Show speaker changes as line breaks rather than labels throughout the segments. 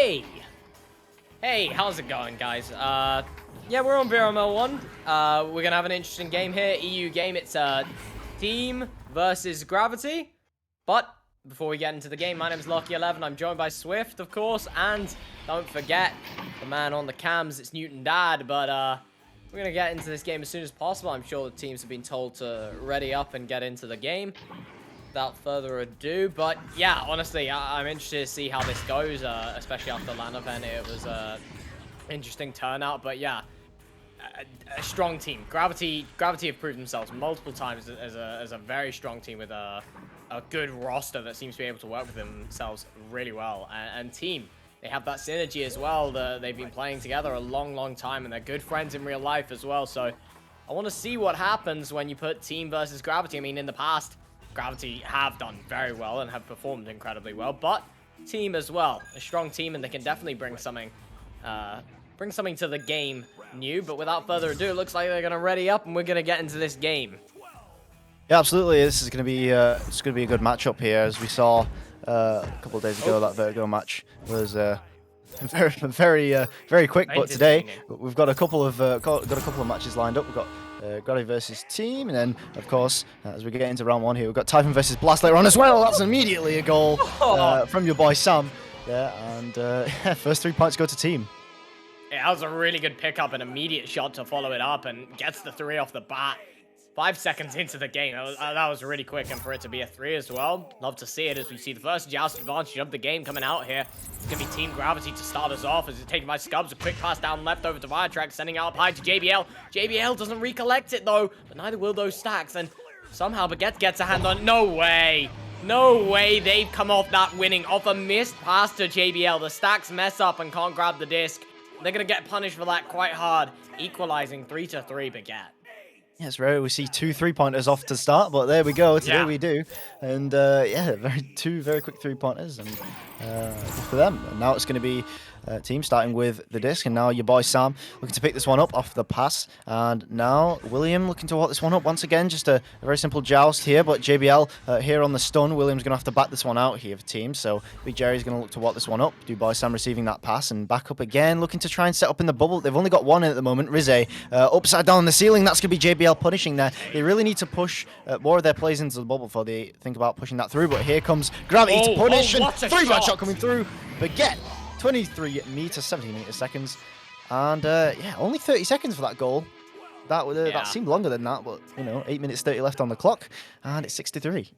Hey! Hey, how's it going, guys? Yeah, we're on VRML 1. We're gonna have an interesting game here. EU game, it's Team versus Gravity. But before we get into the game, my name is Lucky11. I'm joined by Swift, of course, and don't forget the man on the cams, it's Newton Dad. But we're gonna get into this game as soon as possible. I'm sure the teams have been told to ready up and get into the game. Without further ado, but yeah, honestly, I'm interested to see how this goes, especially after LAN event. It was interesting turnout, but yeah, a strong team. Gravity have proved themselves multiple times as a very strong team with a good roster that seems to be able to work with themselves really well. And Team, they have that synergy as well. They've been playing together a long time, and they're good friends in real life as well. So I want to see what happens when you put Team versus Gravity. I mean, in the past, Gravity have done very well and have performed incredibly well, but Team as well, a strong team, and they can definitely bring something to the game new. But without further ado, it looks like they're gonna ready up, and we're gonna get into this game.
Yeah, absolutely. This is gonna be a good matchup here, as we saw a couple of days ago. That Vertigo match was very quick, but today we've got a couple of matches lined up. We've got Gravity versus Team, and then of course as we get into round one here, we've got Typhon versus Blast later on as well. That's immediately a goal from your boy Sam. Yeah, and first 3 points go to Team.
Yeah, that was a really good pickup, an immediate shot to follow it up, and gets the 3 off the bat. 5 seconds into the game, that was really quick, and for it to be a 3 as well, love to see it as we see the first joust advantage of the game coming out here. It's going to be Team Gravity to start us off as it's taken by Scubs. A quick pass down left over to Viatrax, sending out high to JBL. JBL doesn't recollect it though, but neither will those stacks, and somehow Baguette gets a hand on. No way! No way they've come off that winning off a missed pass to JBL. The stacks mess up and can't grab the disc. They're going to get punished for that quite hard, equalizing 3-3 Baguette.
Yeah, it's rare we see 2 3-pointers off to start, but there we go. Today we do, and yeah, two very quick 3-pointers, and good for them. And now it's going to be Team starting with the disc, and now your boy Sam looking to pick this one up off the pass, and now William looking to walk this one up once again. Just a very simple joust here, but JBL here on the stun. William's going to have to back this one out here for Team, so Big Jerry's going to look to walk this one up. Do boy Sam receiving that pass and back up again, looking to try and set up in the bubble. They've only got one in at the moment. Rizze upside down on the ceiling. That's going to be JBL punishing there. They really need to push more of their plays into the bubble before they think about pushing that through, but here comes Gravity to punish, and 3-bad shot coming through. Baguette, 23 meters, 17 meters seconds, and yeah, only 30 seconds for that goal. That seemed longer than that, but you know, 8 minutes 30 left on the clock, and it's 6-3.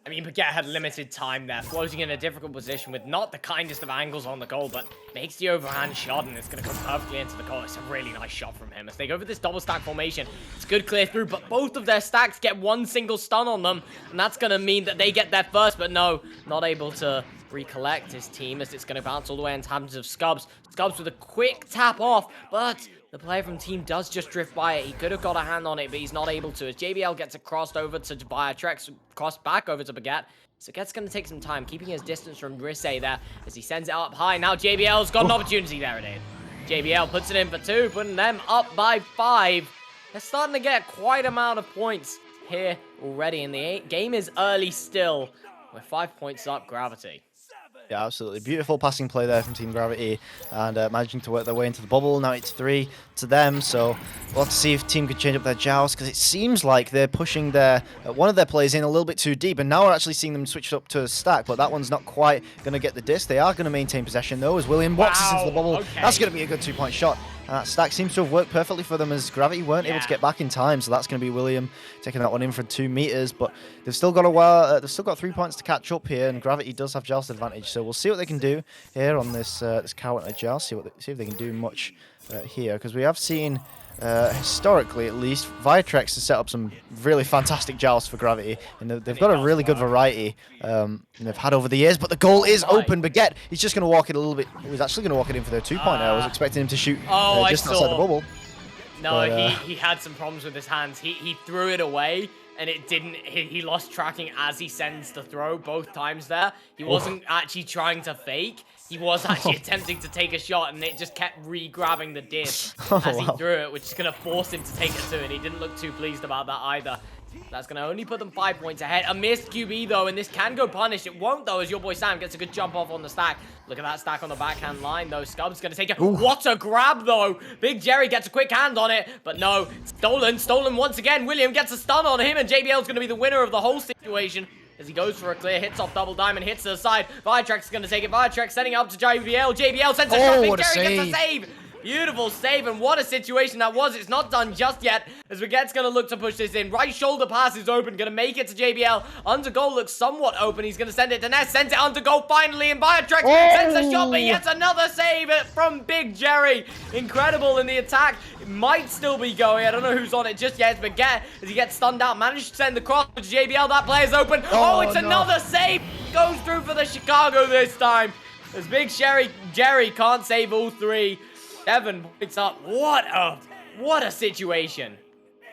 I mean, Baguette had limited time there, floating in a difficult position with not the kindest of angles on the goal, but makes the overhand shot, and it's going to come perfectly into the goal. It's a really nice shot from him as they go for this double stack formation. It's good clear through, but both of their stacks get one single stun on them, and that's going to mean that they get there first, but no, not able to recollect his team as it's going to bounce all the way into hands of Scubs. Scubs with a quick tap off, but the player from Team does just drift by it. He could have got a hand on it, but he's not able to. As JBL gets it crossed over to Viatrax, crossed back over to Baguette. So Baguette's going to take some time, keeping his distance from Rizze there as he sends it up high. Now JBL's got an opportunity there, it is. JBL puts it in for 2, putting them up by 5. They're starting to get quite an amount of points here already, and the game is early still. We're 5 points up, Gravity.
Yeah, absolutely. Beautiful passing play there from Team Gravity, and managing to work their way into the bubble. Now it's 3 to them, so we'll have to see if Team could change up their joust, because it seems like they're pushing their one of their plays in a little bit too deep, and now we're actually seeing them switch up to a stack, but that one's not quite going to get the disc. They are going to maintain possession, though, as William walks into the bubble. Okay. That's going to be a good 2-point shot. Stack seems to have worked perfectly for them, as Gravity weren't able to get back in time, so that's going to be William taking that one in for 2 meters, but they've still got a while. They've still got 3 points to catch up here, and Gravity does have joust advantage, so we'll see what they can do here on this this counter joust. See if they can do much here, because we have seen historically, at least, Viatrax has set up some really fantastic jousts for Gravity, and they've got a really good variety they've had over the years, but the goal is open. Baguette, he's just going to walk it a little bit. He was actually going to walk it in for their 2-pointer. I was expecting him to shoot just outside the bubble.
No, but, he had some problems with his hands. He threw it away, and it didn't. He lost tracking as he sends the throw both times there. He wasn't actually trying to fake. He was actually attempting to take a shot, and it just kept re-grabbing the disc as he threw it, which is going to force him to take it too, and he didn't look too pleased about that either. That's going to only put them 5 points ahead. A missed QB, though, and this can go punished. It won't, though, as your boy Sam gets a good jump off on the stack. Look at that stack on the backhand line, though. Scub's going to take it. Ooh. What a grab, though. Big Jerry gets a quick hand on it, but no. Stolen once again. William gets a stun on him, and JBL's going to be the winner of the whole situation. As he goes for a clear, hits off double diamond, hits to the side. Viatrek's going to take it. Viatrek's setting up to JBL. JBL sends a shot. Big Jerry gets a save. Beautiful save, and what a situation that was. It's not done just yet, as Baguette's going to look to push this in. Right shoulder pass is open, going to make it to JBL. Under goal looks somewhat open. He's going to send it to Ness, sends it under goal finally, and Viatrek sends a shot, but yet another save from Big Jerry. Incredible, in the attack. It might still be going. I don't know who's on it just yet. It's Baguette, as he gets stunned out, managed to send the cross to JBL. That player's open. Oh, it's another save. Goes through for the Chicago this time, as Big Jerry can't save all three. 7 points up. What a situation.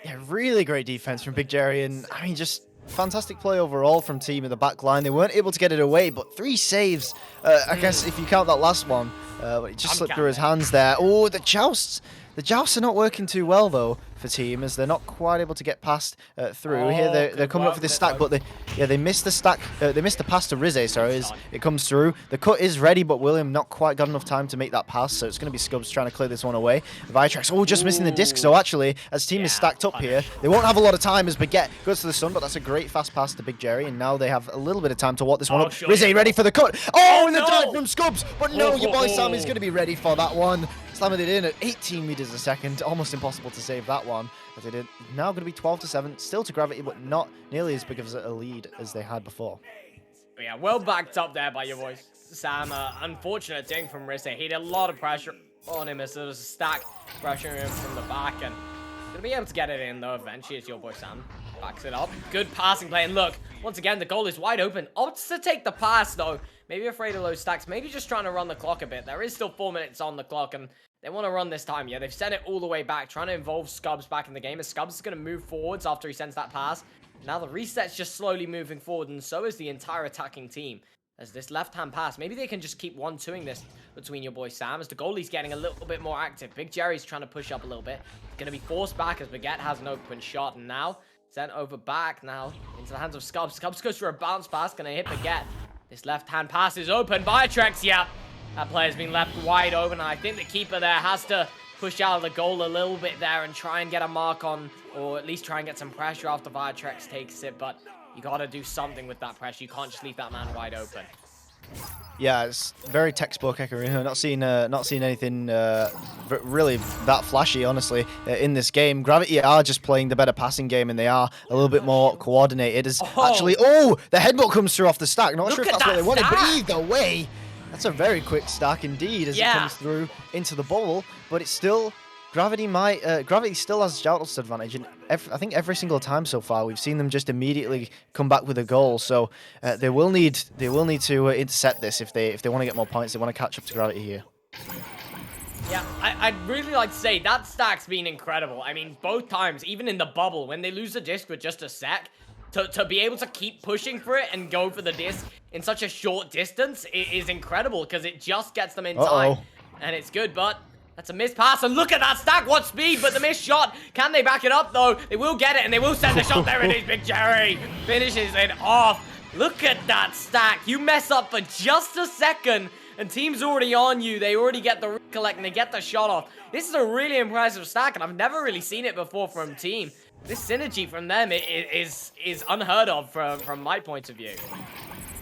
Yeah, really great defense from Big Jerry, and I mean, just fantastic play overall from team in the back line. They weren't able to get it away, but 3 saves. I guess if you count that last one, but it just slipped through his hands there. Oh, the jousts are not working too well though for team, as they're not quite able to get past through. Here they're coming up for this stack, but they missed the stack. They missed the pass to Rizze. Sorry, as it comes through. The cut is ready, but William not quite got enough time to make that pass, so it's going to be Scubs trying to clear this one away. Viatrex, just missing the disc. So actually, as team is stacked up here, they won't have a lot of time as Baguette goes to the sun, but that's a great fast pass to Big Jerry, and now they have a little bit of time to walk this one up. Rizze ready for the cut. And the dive from Scubs, but no, your boy Sam is going to be ready for that one. Slamming it in at 18 meters a second. Almost impossible to save that one. But they did. Now going to be 12-7. Still to Gravity, but not nearly as big of a lead as they had before.
Yeah, well backed up there by your boy Sam. Unfortunate thing from Rizze. He had a lot of pressure on him as there was a stack pressuring him from the back. And going to be able to get it in, though, eventually, as your boy Sam backs it up. Good passing play. And look, once again, the goal is wide open. Opts to take the pass, though. Maybe afraid of those stacks. Maybe just trying to run the clock a bit. There is still 4 minutes on the clock, and they want to run this time. Yeah, they've sent it all the way back, trying to involve Scubs back in the game. As Scubs is going to move forwards after he sends that pass. Now the reset's just slowly moving forward, and so is the entire attacking team. As this left-hand pass, maybe they can just keep 1-2ing this between your boy Sam, as the goalie's getting a little bit more active. Big Jerry's trying to push up a little bit. It's going to be forced back as Baguette has an open shot, and now sent over back now into the hands of Scubs. Scubs goes for a bounce pass, going to hit Baguette. This left-hand pass is open. Viatrex, yeah. That player's been left wide open. I think the keeper there has to push out of the goal a little bit there and try and get a mark on, or at least try and get some pressure after Viatrex takes it. But you got to do something with that pressure. You can't just leave that man wide open.
Yeah, it's very textbook Ekarina. Not seen anything really that flashy, honestly, in this game. Gravity are just playing the better passing game, and they are a little bit more coordinated. Actually, the headbutt comes through off the stack. Not sure if that's what they wanted, but either way, that's a very quick stack indeed as it comes through into the bubble. But it's still Gravity still has Joutl's advantage, and I think every single time so far we've seen them just immediately come back with a goal. So they will need to intercept this if they want to get more points. They want to catch up to Gravity here.
Yeah, I'd really like to say that stack's been incredible. I mean, both times, even in the bubble, when they lose the disc with just a sec, to be able to keep pushing for it and go for the disc in such a short distance is incredible, because it just gets them in time. And it's good, but that's a missed pass, and look at that stack, what speed, but the missed shot. Can they back it up, though? They will get it, and they will send the shot. There it is, Big Jerry finishes it off. Look at that stack. You mess up for just a second, and team's already on you. They already get the recollect, and they get the shot off. This is a really impressive stack, and I've never really seen it before from team. This synergy from them is unheard of from my point of view.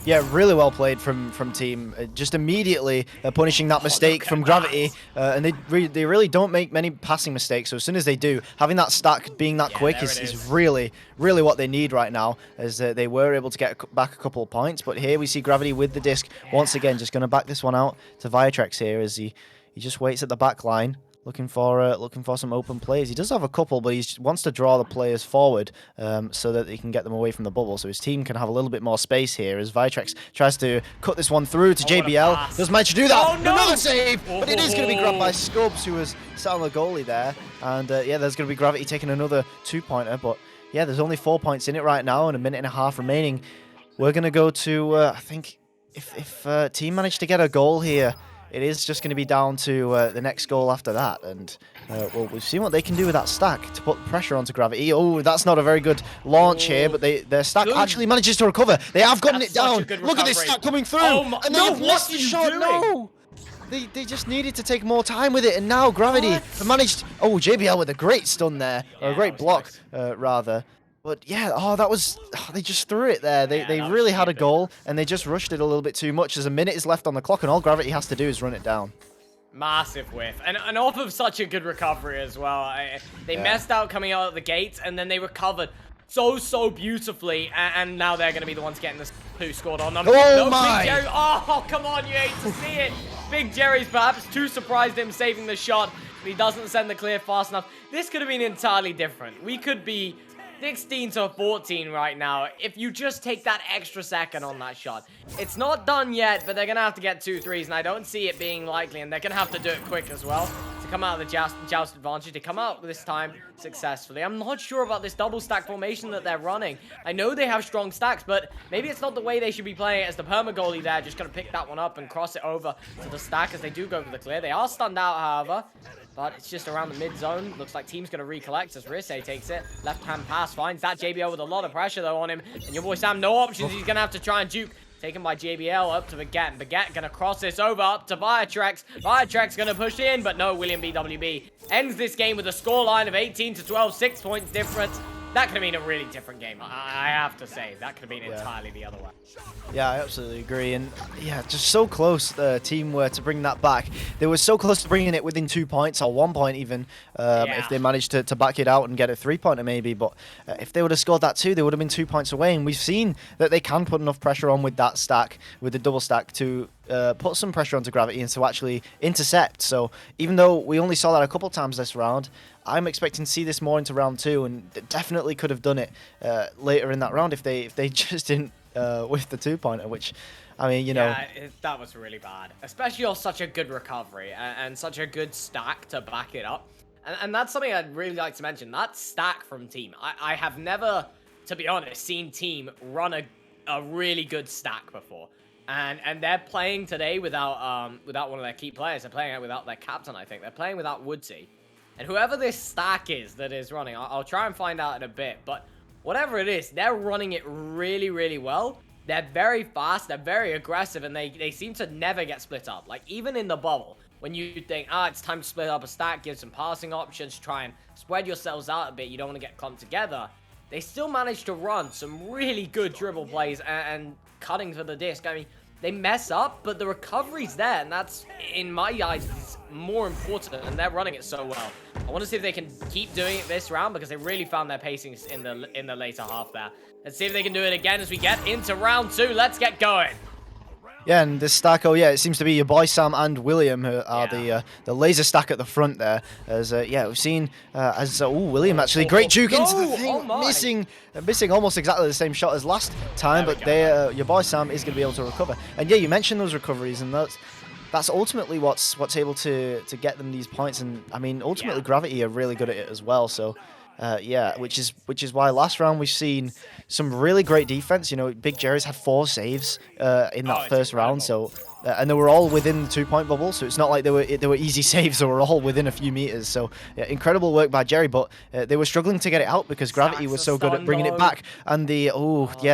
Yeah, really well played from team. Just immediately punishing that mistake from Gravity, and they really don't make many passing mistakes. So as soon as they do, having that stack being that quick is really what they need right now, as they were able to get back a couple of points. But here we see Gravity with the disc once again, just going to back this one out to Viatrex here as he just waits at the back line. Looking for some open plays. He does have a couple, but he wants to draw the players forward so that he can get them away from the bubble, so his team can have a little bit more space here as Vitrex tries to cut this one through to JBL. Does manage to do that. Another save, but it is going to be grabbed by Scubs, who was sat on the goalie there. And yeah, there's going to be Gravity taking another 2-pointer, but yeah, there's only 4 points in it right now and a minute and a half remaining. We're going to go to, I think, if team managed to get a goal here, it is just going to be down to the next goal after that. And well, we've seen what they can do with that stack to put pressure onto Gravity. Oh, that's not a very good launch here, but their stack actually manages to recover. They have gotten it down. Look at this stack coming through.
Oh,
and they have missed the shot. No! They just needed to take more time with it, and now Gravity have managed. Oh, JBL with a great stun there, or a great block, rather. But yeah, they just threw it there. They really had a goal, and they just rushed it a little bit too much. There's a minute is left on the clock, and all Gravity has to do is run it down.
Massive whiff, and off of such a good recovery as well. They messed out coming out of the gates, and then they recovered so beautifully, and now they're going to be the ones getting this who scored on them.
Oh my!
Big Jerry, oh, come on, you hate to see it. Big Jerry's perhaps too surprised him saving the shot, but he doesn't send the clear fast enough. This could have been entirely different. We could be 16 to 14 right now if you just take that extra second on that shot. It's not done yet, but they're going to have to get 2 threes, and I don't see it being likely, and they're going to have to do it quick as well to come out of the joust advantage, to come out this time successfully. I'm not sure about this double stack formation that they're running. I know they have strong stacks, but maybe it's not the way they should be playing it, as the perma goalie there just going to pick that one up and cross it over to the stack as they do go for the clear. They are stunned out, however. But it's just around the mid-zone. Looks like Team's going to recollect as Rise takes it. Left-hand pass finds that JBL with a lot of pressure, though, on him. And your boy Sam, no options. He's going to have to try and juke. Taken by JBL up to Baguette. Baguette going to cross this over up to Viatrex. Viatrex going to push in, but no, William BWB ends this game with a scoreline of 18 to 12, 6 points difference. That could have been a really different game, I have to say. That could have been entirely the other way.
Yeah, I absolutely agree. And yeah, just so close the team were to bring that back. They were so close to bringing it within 2 points, or 1 point even, if they managed to back it out and get a 3-pointer maybe. But if they would have scored that too, they would have been 2 points away. And we've seen that they can put enough pressure on with that stack, with the double stack, to put some pressure onto Gravity and to actually intercept. So even though we only saw that a couple times this round, I'm expecting to see this more into round 2, and definitely could have done it later in that round if they just didn't with the 2-pointer, which, I mean, you know.
Yeah, that was really bad. Especially on such a good recovery and such a good stack to back it up. And that's something I'd really like to mention. That stack from Team. I have never, to be honest, seen Team run a really good stack before. And they're playing today without one of their key players. They're playing it without their captain, I think. They're playing without Woodsy. And whoever this stack is that is running, I'll try and find out in a bit. But whatever it is, they're running it really well. They're very fast, they're very aggressive, and they seem to never get split up. Like, even in the bubble, when you think, it's time to split up a stack, give some passing options, try and spread yourselves out a bit, you don't want to get clumped together, they still manage to run some really good dribble plays and cutting for the disc. I mean, they mess up, but the recovery's there, and that's, in my eyes, is more important, and they're running it so well. I want to see if they can keep doing it this round, because they really found their pacings in the later half there. Let's see if they can do it again as we get into round 2. Let's get going.
Yeah, and this stack, it seems to be your boy Sam and William who are the laser stack at the front there. As we've seen William actually great juke into the thing, missing almost exactly the same shot as last time, but your boy Sam is going to be able to recover. And yeah, you mentioned those recoveries, and that's ultimately what's able to get them these points. And I mean, ultimately Gravity are really good at it as well. So. Which is why last round we've seen some really great defense. You know, Big Jerry's had 4 saves in that first round, so and they were all within the 2-point bubble. So it's not like they were easy saves; they were all within a few meters. So incredible work by Jerry, but they were struggling to get it out because Gravity was so good at bringing it back. And the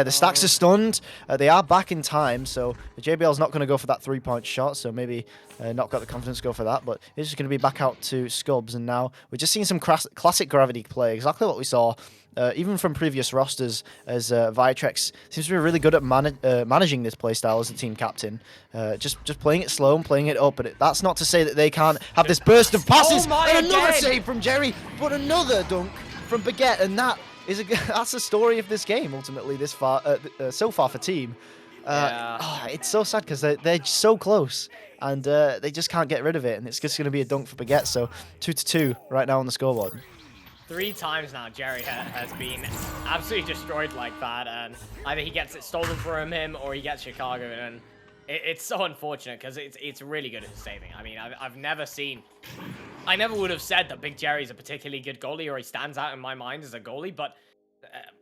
stacks are stunned. They are back in time, so the JBL's not going to go for that 3-point shot. So maybe. Not got the confidence to go for that, but it's just going to be back out to Scubs, and now we're just seeing some classic Gravity play, exactly what we saw even from previous rosters, as Viatrex seems to be really good at managing this playstyle as a team captain, just playing it slow and playing it up, but that's not to say that they can't have this burst of passes, and another save from Jerry, but another dunk from Baguette, and that's the story of this game, ultimately, this far, so far for Team. It's so sad because they're so close, and they just can't get rid of it, and it's just going to be a dunk for Baguette. So 2-2 right now on the scoreboard.
3 times now Jerry has been absolutely destroyed like that, and either he gets it stolen from him or he gets Chicago, and it's so unfortunate because it's really good at saving. I mean, I never would have said that Big Jerry's a particularly good goalie, or he stands out in my mind as a goalie, but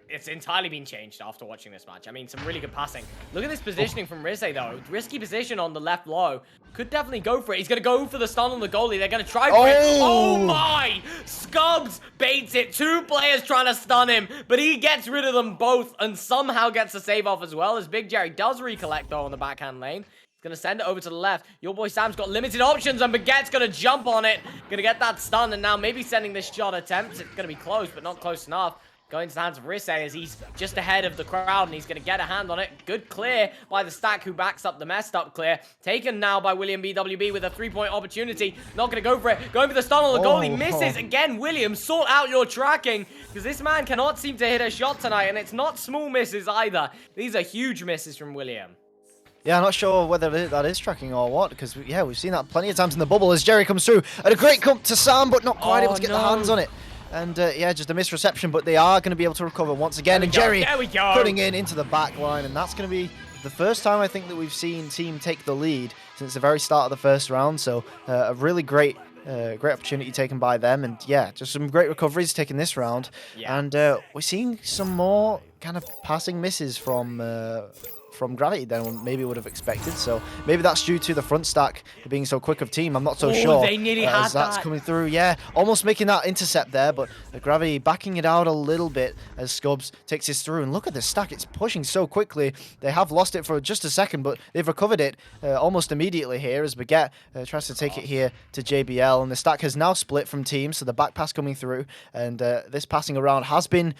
it's entirely been changed after watching this match. I mean, some really good passing. Look at this positioning from Rizze, though. Risky position on the left low. Could definitely go for it. He's going to go for the stun on the goalie. They're going to try for it. Oh, my! Scubs baits it. 2 players trying to stun him, but he gets rid of them both and somehow gets the save off as well, as Big Jerry does recollect, though, on the backhand lane. Gonna send it over to the left. Your boy Sam's got limited options, and Baguette's gonna jump on it. Gonna get that stun, and now maybe sending this shot attempt. It's gonna be close, but not close enough. Going to the hands of Rizze as he's just ahead of the crowd, and he's going to get a hand on it. Good clear by the stack who backs up the messed up clear. Taken now by William BWB with a 3-point opportunity. Not going to go for it. Going for the stun on the goal. He misses. Again, William, sort out your tracking, because this man cannot seem to hit a shot tonight, and it's not small misses either. These are huge misses from William.
Yeah, I'm not sure whether that is tracking or what, because, yeah, we've seen that plenty of times in the bubble as Jerry comes through. And a great come to Sam, but not quite able to get the hands on it. And, yeah, just a misreception, but they are going to be able to recover once again. And Jerry putting in into the back line, and that's going to be the first time I think that we've seen Team take the lead since the very start of the first round. So, a really great opportunity taken by them. And, yeah, just some great recoveries taken this round. Yeah. And we're seeing some more kind of passing misses from Gravity than maybe would have expected. So maybe that's due to the front stack being so quick of Team. I'm not so sure.
They nearly had
that's
that.
Coming through. Yeah, almost making that intercept there, but Gravity backing it out a little bit as Scubs takes this through. And look at the stack. It's pushing so quickly. They have lost it for just a second, but they've recovered it almost immediately here as Baguette tries to take it here to JBL. And the stack has now split from Team, so the back pass coming through. And this passing around has been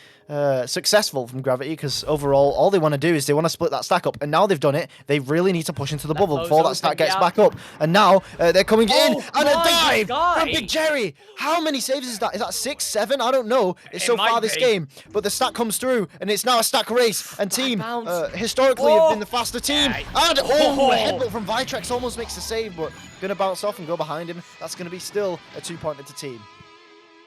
successful from Gravity, because overall all they want to do is they want to split that stack up, and now they've done it. They really need to push into the bubble before that stack gets back up. And now they're coming in, and a dive from Big Jerry. How many saves is that? Is that 6, 7? I don't know. It's so far this game, but the stack comes through, and it's now a stack race. And Team historically have been the faster team. And a headbutt from Vitrex almost makes the save, but gonna bounce off and go behind him. That's gonna be still a 2-pointer to Team.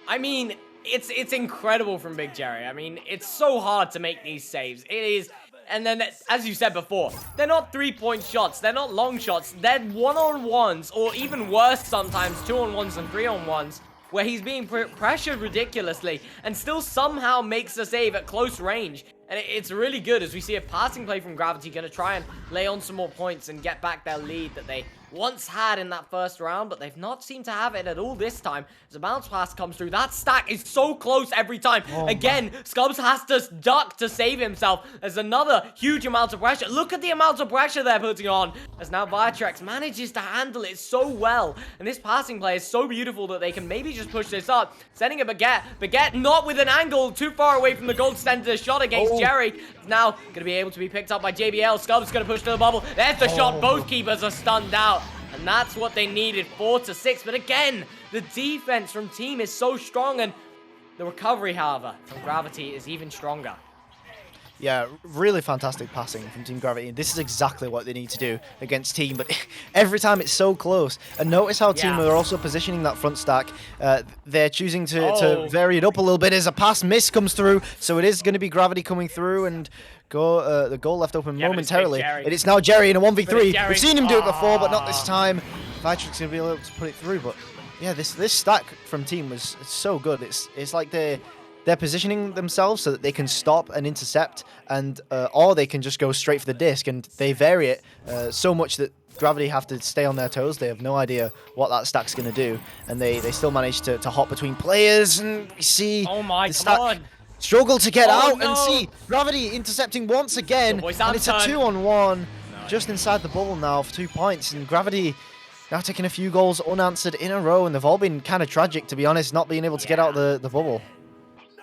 I mean, it's incredible from Big Jerry. I mean, it's so hard to make these saves. It is. And then, as you said before, they're not 3-point shots. They're not long shots. They're 1-on-1s, or even worse sometimes, 2-on-1s and 3-on-1s, where he's being pressured ridiculously and still somehow makes a save at close range. And it's really good as we see a passing play from Gravity going to try and lay on some more points and get back their lead that they once had in that first round, but they've not seemed to have it at all this time. As a bounce pass comes through, that stack is so close every time. Again, Scubs has to duck to save himself. There's another huge amount of pressure. Look at the amount of pressure they're putting on, as now Vitrex manages to handle it so well. And this passing play is so beautiful that they can maybe just push this up. Sending a Baguette. Baguette not with an angle too far away from the gold center shot against Jerry. Now going to be able to be picked up by JBL. Scubs going to push to the bubble. There's the shot. Both keepers are stunned out. And that's what they needed, 4-6. But again, the defense from Team is so strong, and the recovery, however, from Gravity is even stronger.
Yeah, really fantastic passing from Team Gravity. This is exactly what they need to do against Team, but every time it's so close. And notice how Team are also positioning that front stack. They're choosing to vary it up a little bit as a pass miss comes through. So it is going to be Gravity coming through, and the goal left open momentarily. It is now Jerry in a 1v3. We've seen him do it before, but not this time. Vitrix going to be able to put it through, but yeah, this stack from Team was so good. It's like they're positioning themselves so that they can stop and intercept, and or they can just go straight for the disc, and they vary it so much that Gravity have to stay on their toes. They have no idea what that stack's going to do, and they still manage to hop between players, and we see the stack struggle to get out, and see Gravity intercepting once again, and it's a 2-on-1 just inside the bubble now for 2 points, and Gravity now taking a few goals unanswered in a row, and they've all been kind of tragic, to be honest, not being able to get out the bubble.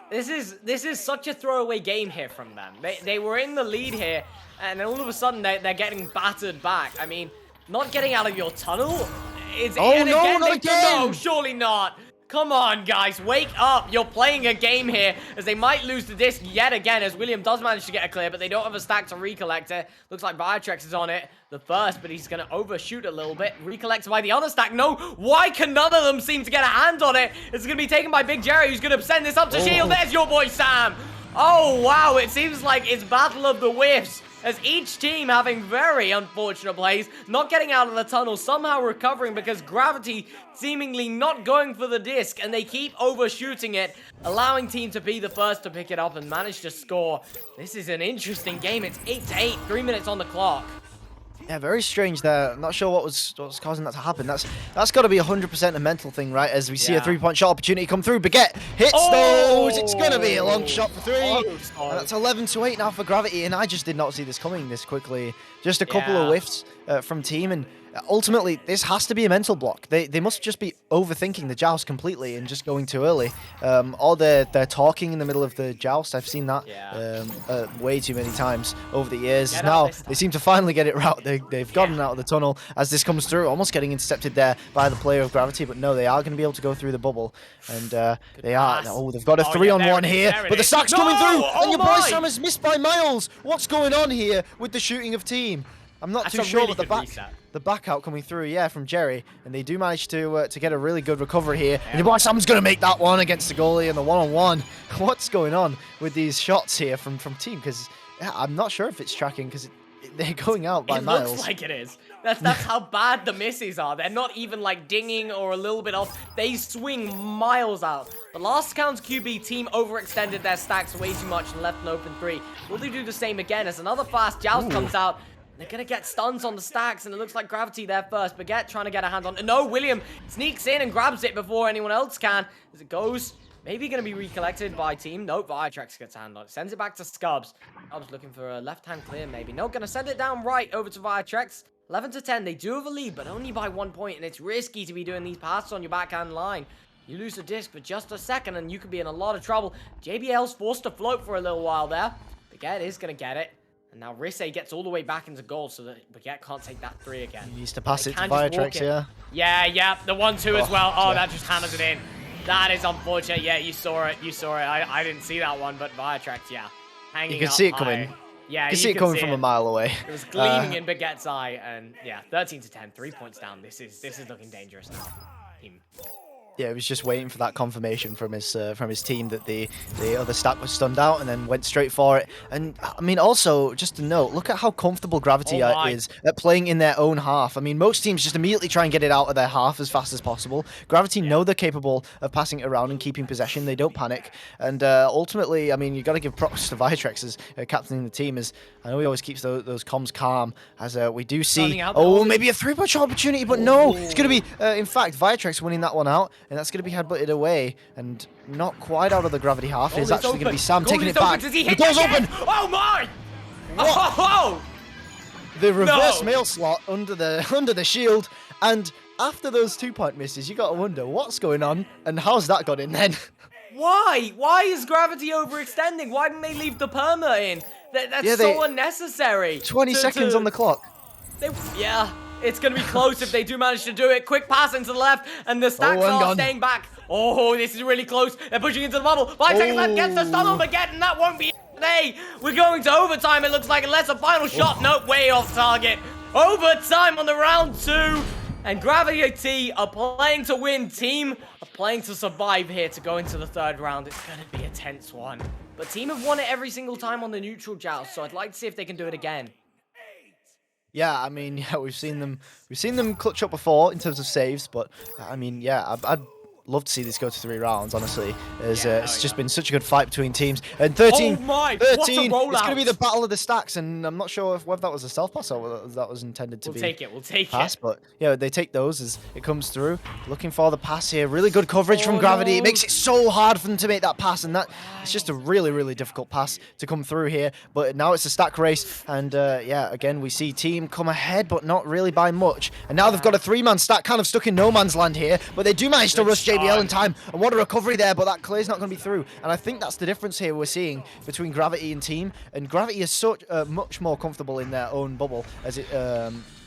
This is such a throwaway game here from them. They were in the lead here, and then all of a sudden they're getting battered back. I mean, not getting out of your tunnel. No, surely not. Come on, guys, wake up. You're playing a game here, as they might lose the disc yet again, as William does manage to get a clear, but they don't have a stack to recollect it. Looks like Vitrex is on it the first, but he's going to overshoot a little bit. Recollected by the other stack. No, why can none of them seem to get a hand on it? It's going to be taken by Big Jerry, who's going to send this up to Shield. There's your boy, Sam. Oh, wow, it seems like it's Battle of the Whiffs. as each team having very unfortunate plays, not getting out of the tunnel, somehow recovering because Gravity seemingly not going for the disc, and they keep overshooting it, allowing Team to be the first to pick it up and manage to score. This is an interesting game. It's 8-8, 3 minutes on the clock.
Yeah, very strange there. I'm not sure what was causing that to happen. That's got to be 100% a mental thing, right? As we see a 3-point shot opportunity come through. Baguette hits those. It's going to be a long shot for 3. And that's 11-8 now for Gravity. And I just did not see this coming this quickly. Just a couple of whiffs from Team. And ultimately, this has to be a mental block. They must just be overthinking the joust completely and just going too early. Or they're talking in the middle of the joust. I've seen that way too many times over the years. Now they seem to finally get it right. They've gotten out of the tunnel as this comes through, almost getting intercepted there by the player of Gravity. But no, they are going to be able to go through the bubble. And they are. Oh, they've got a 3-on-1 here. But the stack's coming through. And your boy Sam is missed by miles. What's going on here with the shooting of Team? I'm not too sure, but the back out coming through, from Jerry, and they do manage to get a really good recovery here. And your boy Sam's going to make that one against the goalie and the 1-on-1. What's going on with these shots here from Team? Because I'm not sure if it's tracking because they're going out by miles.
It looks like it is. That's how bad the misses are. They're not even like dinging or a little bit off. They swing miles out. The last counts QB Team overextended their stacks way too much and left an open 3. Will they do the same again as another fast joust comes out? They're going to get stuns on the stacks, and it looks like Gravity there first. Baguette trying to get a hand on. No, William sneaks in and grabs it before anyone else can. As it goes, maybe going to be recollected by Team. Nope, Viatrex gets a hand on it. Sends it back to Scubs. Scubs looking for a left-hand clear, maybe. No, going to send it down right over to Viatrex. 11-10. They do have a lead, but only by 1 point, and it's risky to be doing these passes on your backhand line. You lose the disc for just a second, and you could be in a lot of trouble. JBL's forced to float for a little while there. Baguette is going to get it. And now Risse gets all the way back into goal so that Baguette can't take that 3 again.
He needs to pass it to Viatrex,
Yeah, the 1-2 as well. Oh, that just hammers it in. That is unfortunate. Yeah, you saw it. I didn't see that one, but Viatrex, hanging
You can see it coming.
Yeah,
you can see it coming from a mile away.
It was gleaming in Baguette's eye, and 13-10, 3 points down. This is looking dangerous now. Team.
Yeah, he was just waiting for that confirmation from his team that the other stack was stunned out, and then went straight for it. And I mean, also just to note, look at how comfortable Gravity is at playing in their own half. I mean, most teams just immediately try and get it out of their half as fast as possible. Gravity know they're capable of passing it around and keeping possession. They don't panic. And ultimately, I mean, you got to give props to Viatrex as captaining the team. As I know he always keeps those comms calm. As we do see, maybe a 3-point shot opportunity, but no, it's going to be in fact Viatrex winning that one out. And that's going to be headbutted away, and not quite out of the Gravity half. It's actually going to be Sam taking it back. The goal's open!
Oh my!
What?
Oh!
The reverse mail slot under the shield, and after those 2-point misses, you got to wonder what's going on, and how's that got in then?
Why? Why is Gravity overextending? Why didn't they leave the perma in? That's so unnecessary.
20 seconds on the clock.
It's going to be close if they do manage to do it. Quick pass into the left, and the stacks are staying back. Oh, this is really close. They're pushing into the bubble. 5 seconds left, gets the stun on Baguette, and that won't be it today. We're going to overtime, it looks like, unless a final shot. Nope, way off target. Overtime on the round 2. And Gravity are playing to win. Team are playing to survive here to go into the 3rd round. It's going to be a tense one. But Team have won it every single time on the neutral joust, so I'd like to see if they can do it again.
Yeah, I mean, we've seen them clutch up before in terms of saves, but I mean, I'd love to see this go to 3 rounds, honestly. It's just been such a good fight between teams. And 13, 13, it's going to be the battle of the stacks, and I'm not sure whether that was a self pass or whether that was intended to be
We'll take
pass, but they take those as it comes through. Looking for the pass here. Really good coverage from Gravity. It makes it so hard for them to make that pass, and it's just a really, really difficult pass to come through here. But now it's a stack race, and again, we see Team come ahead, but not really by much. And now they've got a 3-man stack kind of stuck in no man's land here, but they do manage to rush JBL in time, and what a recovery there, but that clear's not going to be through. And I think that's the difference here we're seeing between Gravity and Team. And Gravity is much more comfortable in their own bubble, as it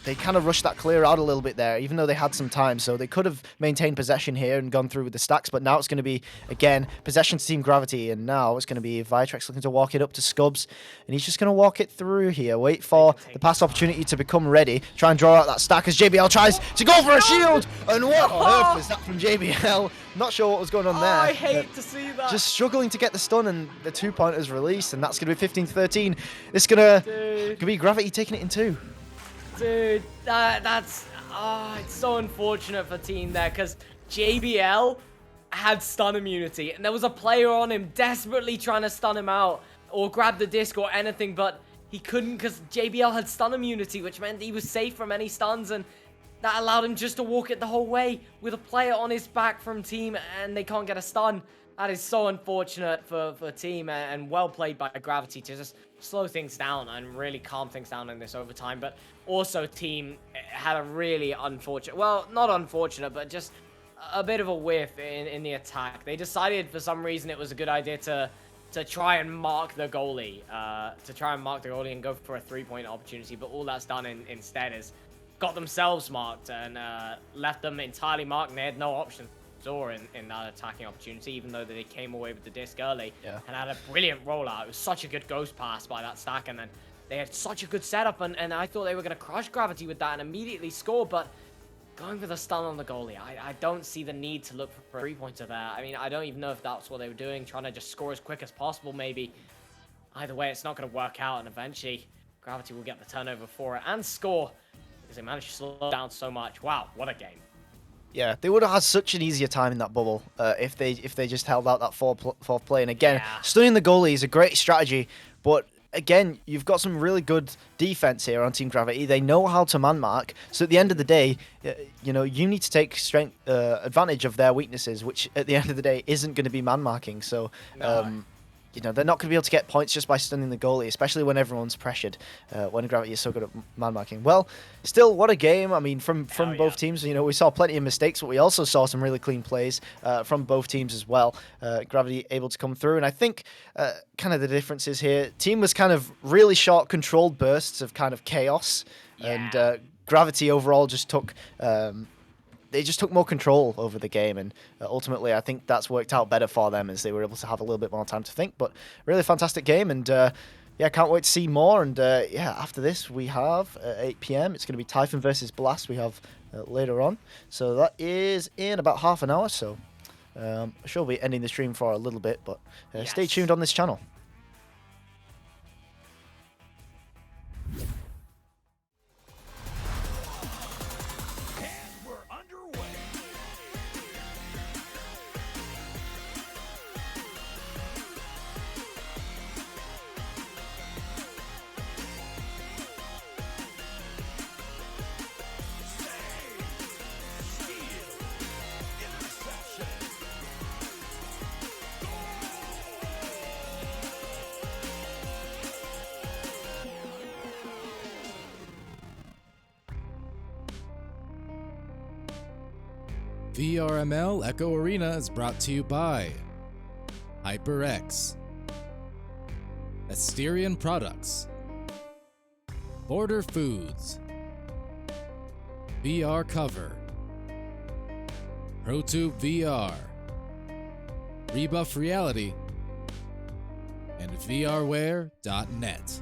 they kind of rushed that clear out a little bit there, even though they had some time. So they could have maintained possession here and gone through with the stacks, but now it's going to be, again, possession to Team Gravity, and now it's going to be Vitrex looking to walk it up to Scubs, and he's just going to walk it through here, wait for the pass opportunity to become ready, try and draw out that stack as JBL tries to go for a shield, and what on earth was that from JBL? Not sure what was going on there.
I hate to see that.
Just struggling to get the stun, and the 2-pointer's released, and that's going to be 15-13. It's going to be Gravity taking it in 2.
Dude, that's it's so unfortunate for Team there, because JBL had stun immunity, and there was a player on him desperately trying to stun him out or grab the disc or anything, but he couldn't because JBL had stun immunity, which meant he was safe from any stuns, and that allowed him just to walk it the whole way with a player on his back from Team, and they can't get a stun. That is so unfortunate for Team, and well played by Gravity to just slow things down and really calm things down in this overtime. But also Team had a really unfortunate, well, not unfortunate, but just a bit of a whiff in the attack. They decided for some reason it was a good idea to try and mark the goalie, and go for a 3-point opportunity, but all that's done instead is got themselves marked and left them entirely marked, and they had no option in that attacking opportunity, even though they came away with the disc early and had a brilliant rollout. It was such a good ghost pass by that stack, and then they had such a good setup, and I thought they were going to crush Gravity with that and immediately score, but going for the stun on the goalie, I don't see the need to look for a 3-pointer there. I mean, I don't even know if that's what they were doing, trying to just score as quick as possible maybe. Either way, it's not going to work out, and eventually Gravity will get the turnover for it and score, because they managed to slow down so much. Wow, what a game.
Yeah, they would have had such an easier time in that bubble if they just held out that fourth play. And again, stunning the goalie is a great strategy, but again, you've got some really good defense here on Team Gravity. They know how to man mark. So at the end of the day, you know, you need to take advantage of their weaknesses, which at the end of the day isn't going to be man marking. So. No. You know, they're not going to be able to get points just by stunning the goalie, especially when everyone's pressured, when Gravity is so good at man-marking. Well, still, what a game. I mean, from both teams, you know, we saw plenty of mistakes, but we also saw some really clean plays from both teams as well. Gravity able to come through, and I think kind of the difference is here, Team was kind of really short, controlled bursts of kind of chaos, and Gravity overall just took... they just took more control over the game, and ultimately I think that's worked out better for them as they were able to have a little bit more time to think. But really fantastic game, and yeah, can't wait to see more. And yeah, after this we have 8 PM. It's going to be Typhon versus Blast we have later on. So that is in about half an hour, so I shall be ending the stream for a little bit, but stay tuned on this channel.
VRML Echo Arena is brought to you by HyperX, Asterion Products, Border Foods, VR Cover, ProTube VR, Rebuff Reality, and VRware.net.